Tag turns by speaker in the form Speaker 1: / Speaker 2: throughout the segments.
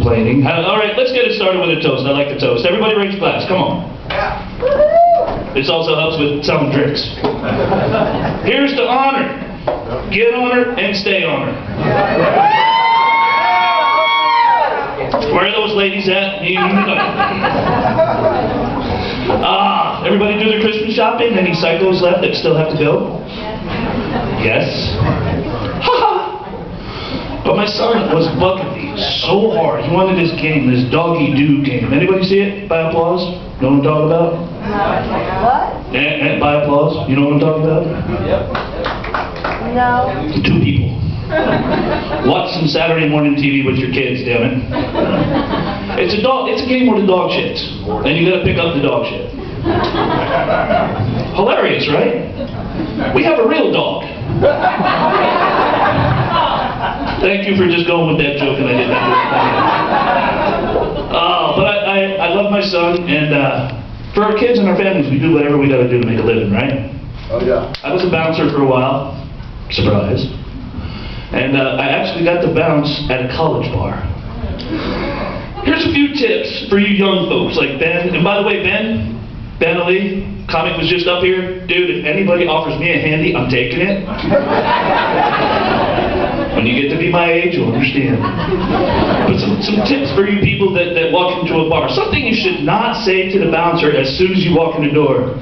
Speaker 1: complaining. All right, let's get it started with a toast. I like the toast. Everybody raise a glass. Come on. This also helps with some drinks. Here's to honor. Get honor and stay honor. Where are those ladies at? Everybody do their Christmas shopping? Any psychos left that still have to go? Yes? But my son was bugging me so hard. He wanted this game, this doggy-doo game. Anybody see it? By applause? Know what I'm talking about?
Speaker 2: What?
Speaker 1: And by applause? You know what I'm talking about?
Speaker 2: Yep. No.
Speaker 1: 2 people. Watch some Saturday morning TV with your kids, damn it. It's a game where the dog shits. And you gotta pick up the dog shit. Hilarious, right? We have a real dog. Thank you for just going with that joke, and I did that. But I love my son, and for our kids and our families, we do whatever we gotta do to make a living, right?
Speaker 3: Oh yeah.
Speaker 1: I was a bouncer for a while. Surprise. And I actually got to bounce at a college bar. Here's a few tips for you young folks like Ben. And by the way, Ben Ali, comic was just up here. Dude, if anybody offers me a handy, I'm taking it. When you get to be my age, you'll understand. But some tips for you people that walk into a bar. Something you should not say to the bouncer as soon as you walk in the door.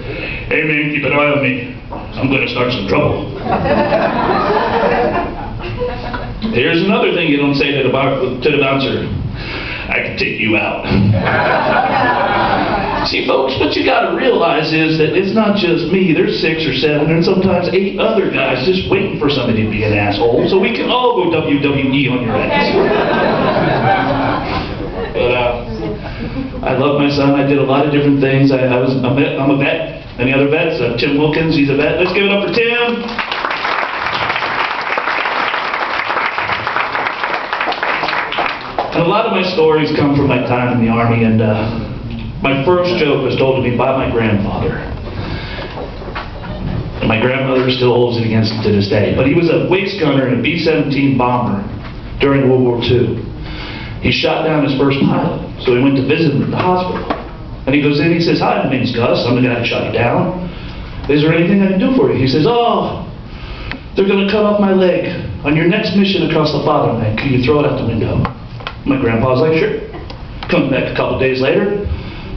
Speaker 1: Hey man, keep an eye on me. I'm going to start some trouble. Here's another thing you don't say to the bouncer. I can take you out. See, folks, what you got to realize is that it's not just me. There's 6 or 7 and sometimes 8 other guys just waiting for somebody to be an asshole, so we can all go WWE on your ass. But I love my son. I did a lot of different things. I'm a vet. Any other vets? Tim Wilkins, he's a vet. Let's give it up for Tim. And a lot of my stories come from my time in the Army, and my first joke was told to me by my grandfather. And my grandmother still holds it against him to this day. But he was a waist gunner in a B-17 bomber during World War II. He shot down his first pilot, so he went to visit him at the hospital. And he goes in, he says, "Hi, my name's Gus, I'm the guy that shot you down. Is there anything I can do for you?" He says, "Oh, they're going to cut off my leg. On your next mission across the fatherland, can you throw it out the window?" My grandpa's like, "Sure." Comes back a couple days later.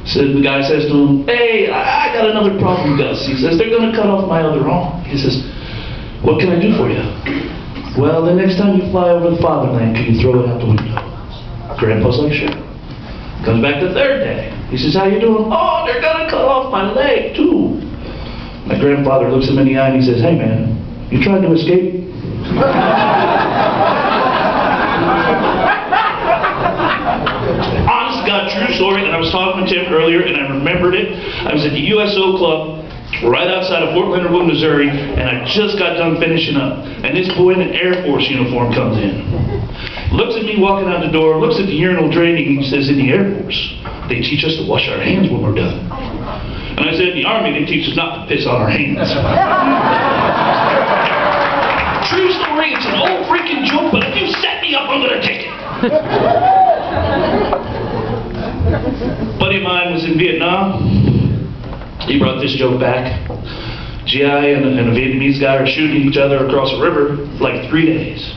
Speaker 1: So the guy says to him, "Hey, I got another problem, Gus." He says, "They're going to cut off my other arm." He says, "What can I do for you?" "Well, the next time you fly over the fatherland, can you throw it out the window?" Grandpa's like, "Sure." Comes back the 3rd day. He says, "How you doing?" "Oh, they're going to cut off my leg, too." My grandfather looks him in the eye and he says, "Hey, man, you trying to escape?" Honest to God, true story, and I was talking to Tim earlier and I remembered it. I was at the USO Club right outside of Fort Leonard Wood, Missouri, and I just got done finishing up. And this boy in an Air Force uniform comes in. Looks at me walking out the door, looks at the urinal draining, and says, "In the Air Force, they teach us to wash our hands when we're done." And I said, "In the Army, they teach us not to piss on our hands." True story, it's an old freaking joke, but if you set me up, I'm going to take it. Buddy of mine was in Vietnam. He brought this joke back. GI and a Vietnamese guy are shooting each other across a river for like 3 days.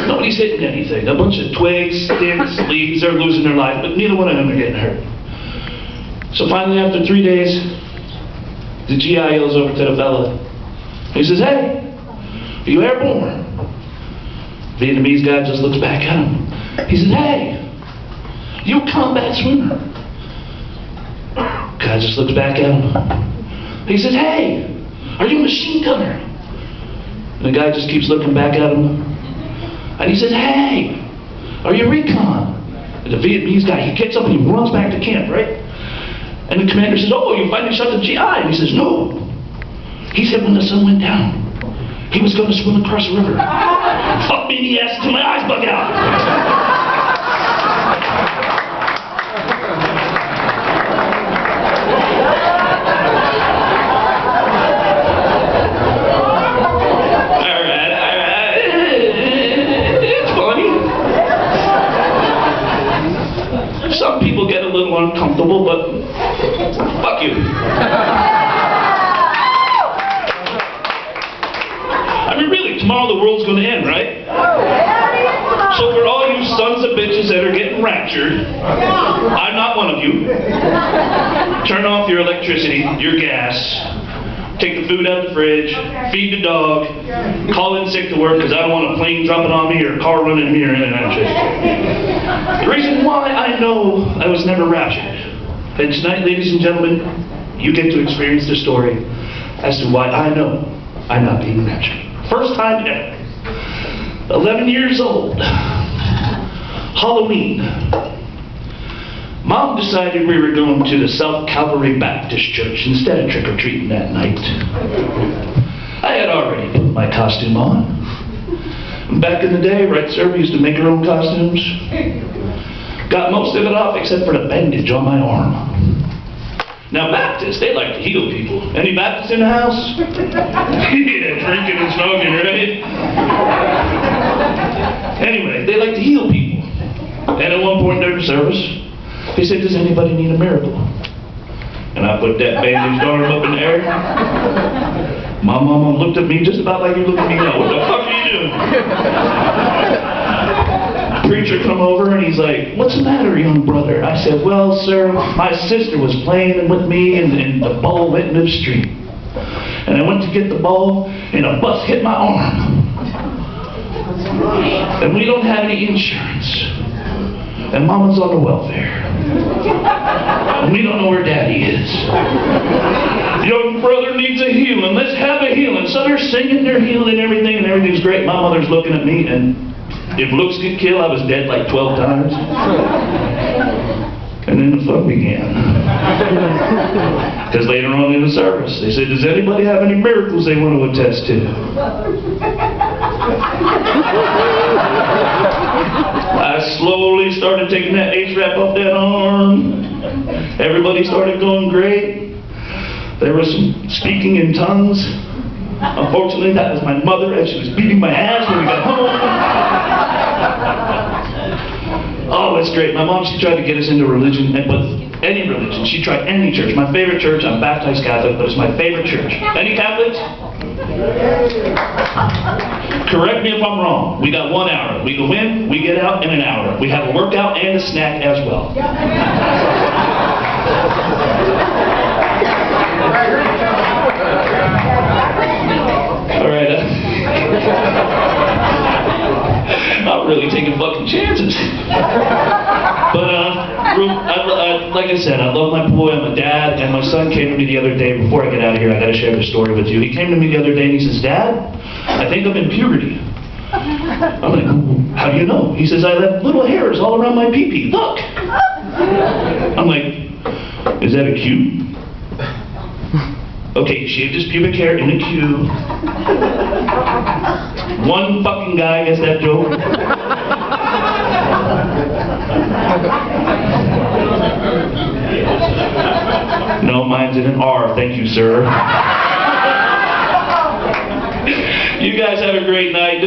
Speaker 1: Nobody's hitting anything. A bunch of twigs, sticks, leaves, they're losing their life, but neither one of them are getting hurt. So finally, after 3 days, the GI yells over to the fella. He says, "Hey, are you airborne?" Vietnamese guy just looks back at him. He says, "Hey, you a combat swimmer?" Guy just looks back at him. He says, "Hey, are you a machine gunner?" And the guy just keeps looking back at him. And he says, "Hey, are you recon?" And the Vietnamese guy, he gets up and he runs back to camp, right? And the commander says, "Oh, you finally shot the GI." And he says, "No." He said, "When the sun went down, he was going to swim across the river. Fuck me in the ass until my eyes bug out." people get a little uncomfortable, but fuck you. I mean, really, tomorrow the world's going to end, right? So for all you sons of bitches that are getting raptured, I'm not one of you. Turn off your electricity, your gas, take the food out of the fridge, feed the dog, call in sick to work because I don't want a plane dropping on me or a car running me or anything like that. The reason why I know I was never raptured. And tonight, ladies and gentlemen, you get to experience the story as to why I know I'm not being raptured. First time ever. 11 years old. Halloween. Mom decided we were going to the South Calvary Baptist Church instead of trick-or-treating that night. I had already put my costume on. Back in the day, right, sir, we used to make our own costumes. Got most of it off except for the bandage on my arm. Now Baptists, they like to heal people. Any Baptists in the house? Yeah, drinking and smoking, right? Anyway, they like to heal people. And at one point during the service, they said, does anybody need a miracle? And I put that bandaged arm up in the air. My mama looked at me just about like you look at me now. What the fuck are you doing? Preacher come over and he's like, what's the matter, young brother? I said, well, sir, my sister was playing with me and the ball went into the street. And I went to get the ball and a bus hit my arm. And we don't have any insurance. And mama's on the welfare. And we don't know where daddy is. Young brother needs a healing. Let's have a healing. So they're singing, they're healing everything, and everything's great. My mother's looking at me, and if looks could kill, I was dead like 12 times. And then the fun began. Because later on in the service, they said, does anybody have any miracles they want to attest to? I slowly started taking that H-wrap off that arm. Everybody started going great. There was some speaking in tongues. Unfortunately, that was my mother as she was beating my ass when we got home. Oh, it's great. My mom, she tried to get us into religion, but any religion. She tried any church. My favorite church, I'm baptized Catholic, but it's my favorite church. Any Catholics? Correct me if I'm wrong. We got 1 hour. We go in, we get out in an hour. We have a workout and a snack as well. All right. Not really taking fucking chances. But like I said, I love my boy. I'm a dad, and my son came to me the other day. Before I get out of here, I got to share this story with you. He came to me the other day and he says, Dad, I think I'm in puberty. I'm like, how do you know? He says, I have little hairs all around my pee-pee. Look. I'm like, is that a cue? Okay, he shaved his pubic hair in a cue. One fucking guy gets that joke. No, mine's in an R. Thank you, sir. You guys have a great night.